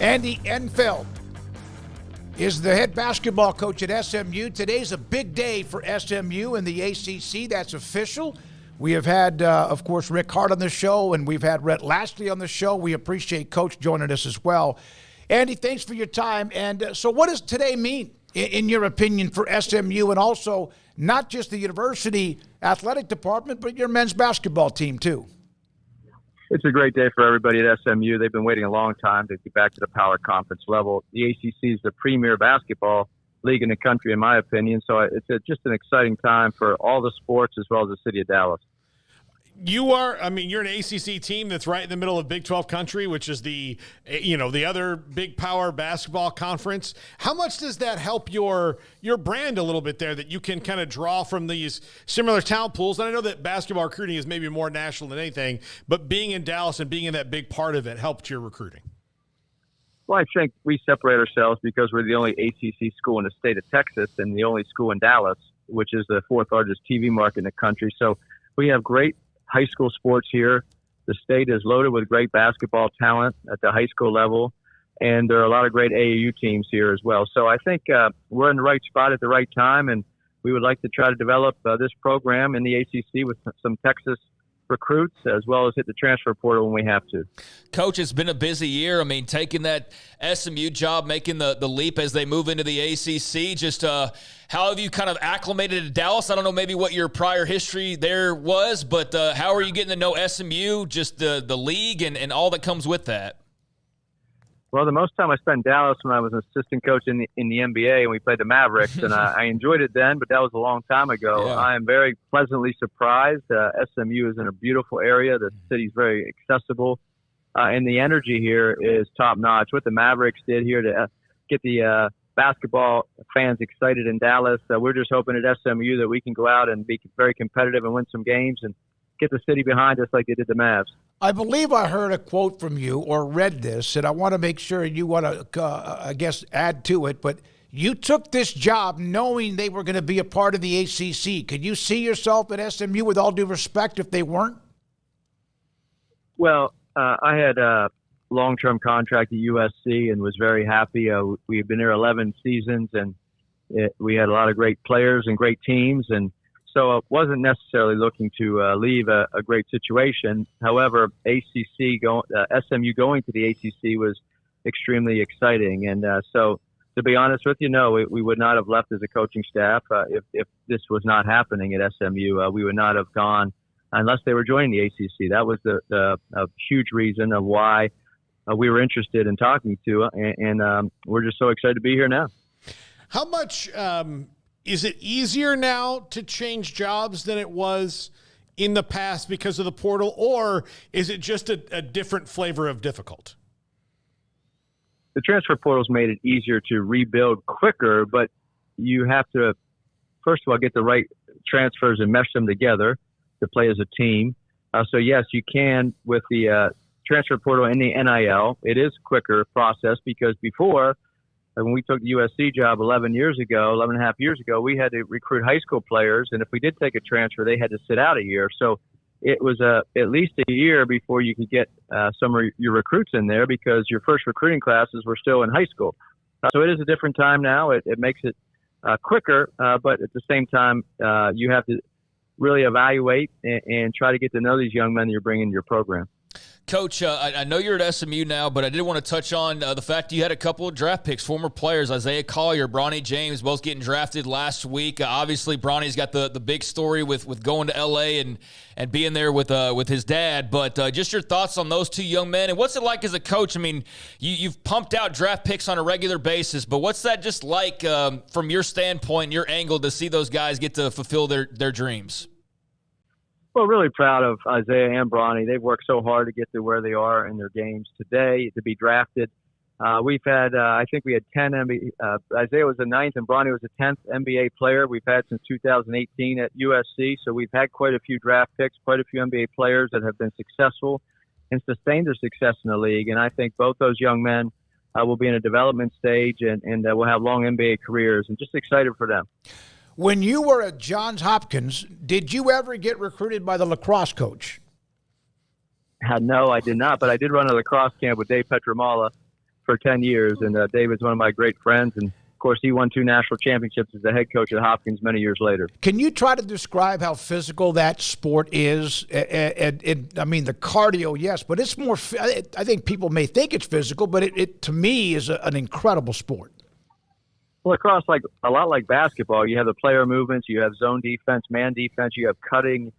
Andy Enfield is the head basketball coach at SMU. Today's a big day for SMU and the ACC. That's official. We have had, of course, Rick Hart on the show, and we've had Rhett Lashley on the show. We appreciate Coach joining us as well. Andy, thanks for your time. And so what does today mean, in your opinion, for SMU and also not just the university athletic department, but your men's basketball team too? It's a great day for everybody at SMU. They've been waiting a long time to get back to the power conference level. The ACC is the premier basketball league in the country, in my opinion. So it's just an exciting time for all the sports as well as the city of Dallas. You're an ACC team that's right in the middle of Big 12 country, which is the other big power basketball conference. How much does that help your brand a little bit there, that you can kind of draw from these similar talent pools? And I know that basketball recruiting is maybe more national than anything, but being in Dallas and being in that big part of it helped your recruiting. Well, I think we separate ourselves because we're the only ACC school in the state of Texas and the only school in Dallas, which is the fourth largest TV market in the country. So we have great high school sports here. The state is loaded with great basketball talent at the high school level, and there are a lot of great AAU teams here as well. So I think we're in the right spot at the right time, and we would like to try to develop this program in the ACC with some Texas recruits, as well as hit the transfer portal when we have to. Coach, it's been a busy year. I mean, taking that SMU job, making the leap as they move into the ACC, just how have you kind of acclimated to Dallas? I don't know maybe what your prior history there was, but how are you getting to know SMU, just the league and all that comes with that? Well, the most time I spent in Dallas when I was an assistant coach in the NBA, and we played the Mavericks, and I enjoyed it then, but that was a long time ago. Yeah. I am very pleasantly surprised. SMU is in a beautiful area. The city's very accessible, and the energy here is top-notch. What the Mavericks did here to get the basketball fans excited in Dallas, we're just hoping at SMU that we can go out and be very competitive and win some games and get the city behind us like they did the Mavs. I believe I heard a quote from you or read this, and I want to make sure you want to, add to it, but you took this job knowing they were going to be a part of the ACC. Could you see yourself at SMU, with all due respect, if they weren't? Well, I had a long-term contract at USC and was very happy. We've been here 11 seasons, and we had a lot of great players and great teams, and so I wasn't necessarily looking to leave a great situation. However, SMU going to the ACC was extremely exciting. And so to be honest with you, no, we would not have left as a coaching staff if this was not happening at SMU. We would not have gone unless they were joining the ACC. That was the huge reason of why we were interested in talking to, and we're just so excited to be here now. How much is it easier now to change jobs than it was in the past because of the portal, or is it just a different flavor of difficult? The transfer portal's made it easier to rebuild quicker, but you have to, first of all, get the right transfers and mesh them together to play as a team. So, yes, you can with the transfer portal and the NIL. It is a quicker process because before, when we took the USC job 11 and a half years ago, we had to recruit high school players. And if we did take a transfer, they had to sit out a year. So it was at least a year before you could get some of your recruits in there because your first recruiting classes were still in high school. So it is a different time now. It makes it quicker, but at the same time, you have to really evaluate and try to get to know these young men that you're bringing to your program. Coach, I know you're at SMU now, but I did want to touch on the fact you had a couple of draft picks, former players, Isaiah Collier, Bronny James, both getting drafted last week. Obviously, Bronny's got the big story with going to L.A. and being there with his dad. But just your thoughts on those two young men, and what's it like as a coach? I mean, you've pumped out draft picks on a regular basis, but what's that just like from your standpoint, your angle, to see those guys get to fulfill their dreams? Well, really proud of Isaiah and Bronny. They've worked so hard to get to where they are in their games today, to be drafted. We've had, I think we had 10 NBA. Isaiah was the 9th and Bronny was the 10th NBA player we've had since 2018 at USC. So we've had quite a few draft picks, quite a few NBA players that have been successful and sustained their success in the league. And I think both those young men will be in a development stage and will have long NBA careers, and just excited for them. When you were at Johns Hopkins, did you ever get recruited by the lacrosse coach? No, I did not, but I did run a lacrosse camp with Dave Petramala for 10 years, and David's one of my great friends. And of course, he won 2 national championships as the head coach at Hopkins many years later. Can you try to describe how physical that sport is? I mean, the cardio, yes, but it's more. I think people may think it's physical, but it to me is an incredible sport. Well, lacrosse, like a lot like basketball, you have the player movements, you have zone defense, man defense, you have cutting.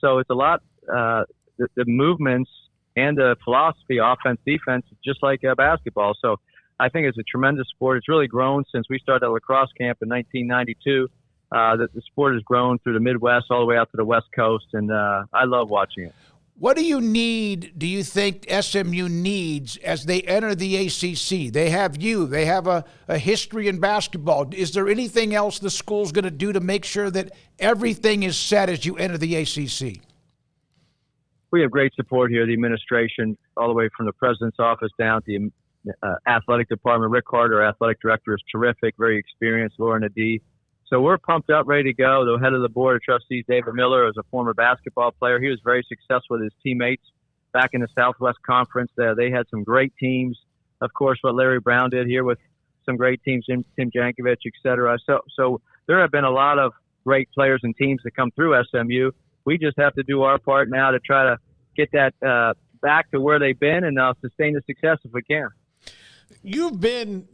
So it's a lot. The movements and the philosophy, offense, defense, just like basketball. So I think it's a tremendous sport. It's really grown since we started at lacrosse camp in 1992. The sport has grown through the Midwest all the way out to the West Coast, and I love watching it. What do you think SMU needs as they enter the ACC? They have they have a history in basketball. Is there anything else the school's going to do to make sure that everything is set as you enter the ACC? We have great support here, the administration, all the way from the president's office down to the athletic department. Rick Carter, our athletic director, is terrific, very experienced, Laura Nadee. So we're pumped up, ready to go. The head of the board of trustees, David Miller, is a former basketball player. He was very successful with his teammates back in the Southwest Conference. They had some great teams. Of course, what Larry Brown did here with some great teams, Tim Jankovic, et cetera. So there have been a lot of great players and teams that come through SMU. We just have to do our part now to try to get that back to where they've been and sustain the success if we can. You've been,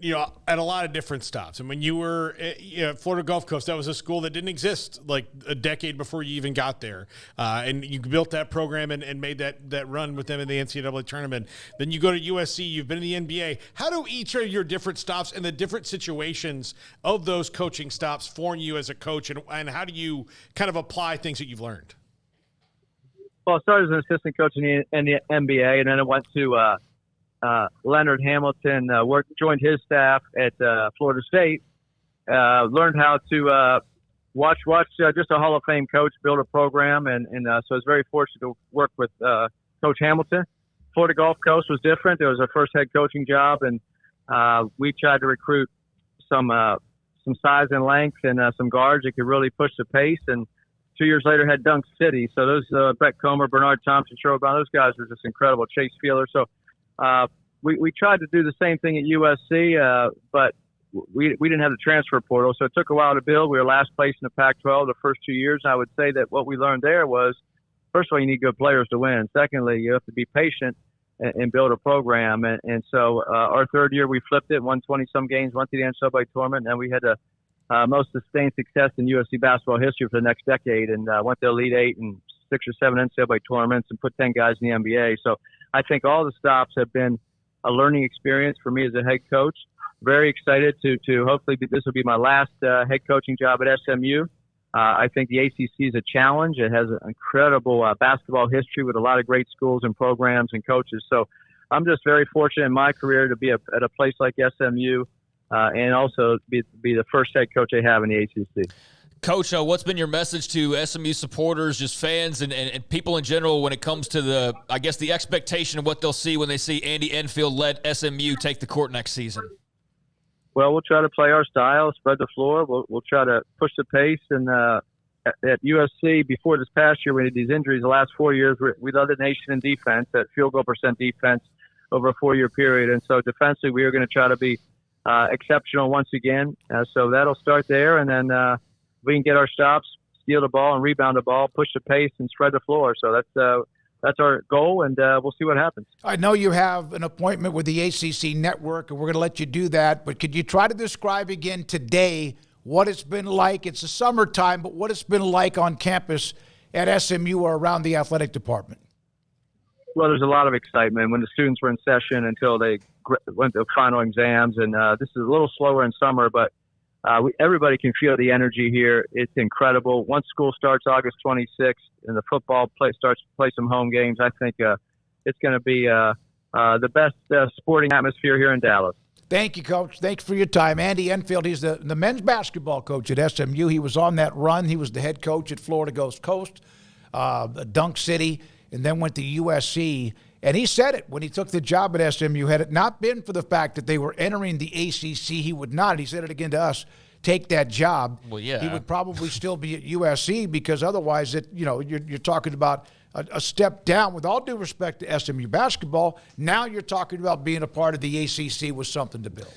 at a lot of different stops. And when you were at Florida Gulf Coast, that was a school that didn't exist like a decade before you even got there. And you built that program and made that run with them in the NCAA tournament. Then you go to USC, you've been in the NBA. How do each of your different stops and the different situations of those coaching stops form you as a coach? And how do you kind of apply things that you've learned? Well, I started as an assistant coach in the NBA, and then I went to Leonard Hamilton, joined his staff at Florida State, learned how to watch just a Hall of Fame coach build a program, and so I was very fortunate to work with Coach Hamilton. Florida Gulf Coast was different. It was our first head coaching job, and we tried to recruit some size and length and some guards that could really push the pace. And 2 years later, had Dunk City. So those Brett Comer, Bernard Thompson, Sherwood Brown, those guys were just incredible. Chase Fielder. So we tried to do the same thing at USC, but we didn't have the transfer portal, so it took a while to build. We were last place in the Pac-12 the first 2 years. I would say that what we learned there was, first of all, you need good players to win. Secondly, you have to be patient and build a program. And so our third year, we flipped it, won 20-some games, went to the NCAA tournament, and we had the most sustained success in USC basketball history for the next decade, and went to Elite Eight and 6 or 7 NCAA tournaments and put 10 guys in the NBA. So I think all the stops have been a learning experience for me as a head coach. Very excited to hopefully this will be my last head coaching job at SMU. I think the ACC is a challenge. It has an incredible basketball history with a lot of great schools and programs and coaches. So I'm just very fortunate in my career to be at a place like SMU and also be the first head coach I have in the ACC. Coach, what's been your message to SMU supporters, just fans and people in general when it comes to the expectation of what they'll see when they see Andy Enfield led SMU take the court next season? Well, we'll try to play our style, spread the floor. We'll try to push the pace. And at USC, before this past year, we had these injuries. The last 4 years, we led the nation in defense, at field goal percent defense over a 4-year period. And so defensively, we are going to try to be exceptional once again. So that'll start there. And then we can get our stops, steal the ball and rebound the ball, push the pace and spread the floor. So that's our goal, and we'll see what happens. I know you have an appointment with the ACC Network, and we're going to let you do that. But could you try to describe again today what it's been like? It's the summertime, but what it's been like on campus at SMU or around the athletic department? Well, there's a lot of excitement when the students were in session until they went to final exams. And this is a little slower in summer, but everybody can feel the energy here. It's incredible. Once school starts August 26th and the football starts to play some home games, I think it's going to be the best sporting atmosphere here in Dallas. Thank you, Coach. Thanks for your time. Andy Enfield, he's the men's basketball coach at SMU. He was on that run. He was the head coach at Florida Gulf Coast, Dunk City, and then went to USC. And he said it when he took the job at SMU. Had it not been for the fact that they were entering the ACC, he would not, he said it again to us, take that job. Well, yeah. He would probably still be at USC because otherwise, you're talking about a step down. With all due respect to SMU basketball, now you're talking about being a part of the ACC with something to build.